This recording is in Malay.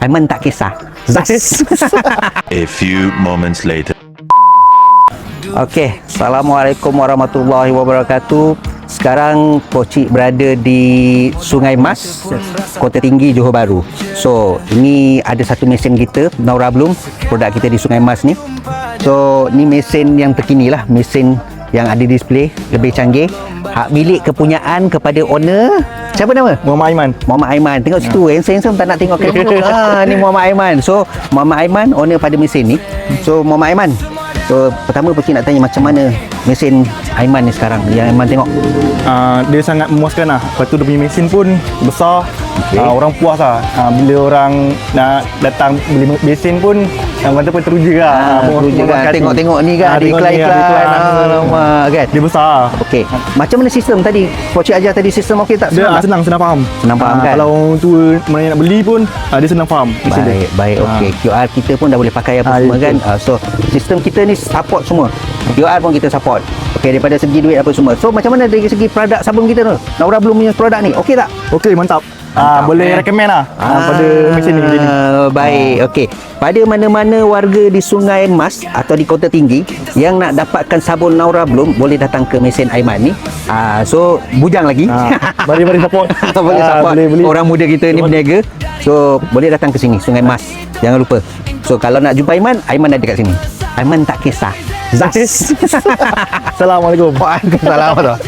Aiman tak kisah. Zas. A few moments later. Okey, Assalamualaikum warahmatullahi wabarakatuh. Sekarang Pocik berada di Sungai Mas, Kota Tinggi, Johor Bahru. So, ini ada satu mesin kita, Naura Bloom, produk kita di Sungai Mas ni. So, ni mesin yang terkini lah, mesin yang ada display, lebih canggih. Hak milik kepunyaan kepada owner. Siapa nama? Muhammad Aiman. Muhammad Aiman. Tengok situ, handsome tak nak tengok kamera. Ni Muhammad Aiman. So, Muhammad Aiman owner pada mesin ni. So, Muhammad Aiman. So, pertama Pocik nak tanya macam mana mesin Aiman ni sekarang yang Aiman tengok. Dia sangat memuaskan lah. Lepas tu dia punya mesin pun besar. Okey. Orang puas lah. Bila orang nak datang beli mesin pun orang kata pun teruja lah. Teruja kan. Tengok-tengok ni kan, ada tengok ni, iklan-iklan. Alamak kan. Dia besar. Okey. Macam mana sistem tadi? Pocik ajar tadi sistem okey tak? Dia Senang tak? senang faham. Senang faham kan? Kalau orang tua mana nak beli pun dia senang faham mesin dia. Baik, okey. QR kita pun dah boleh pakai apa semua kan. So, sistem kita ni support semua. QR pun kita support. Okey, daripada segi duit apa semua. So, macam mana dari segi produk sabun kita tu? Naura Bloom punya produk ni, okey tak? Okey, mantap. Boleh recommend lah pada mesin ni. Baik, okey. Pada mana-mana warga di Sungai Mas atau di Kota Tinggi yang nak dapatkan sabun Naura Bloom, boleh datang ke mesin Aiman ni. So, bujang lagi. Boleh support. Boleh support boleh. orang muda kita ni berniaga. So, boleh datang ke sini, Sungai Mas. Jangan lupa. So, kalau nak jumpa Aiman, Aiman ada kat sini. Aiman tak kisah. Zas. Assalamualaikum. Waalaikumsalam.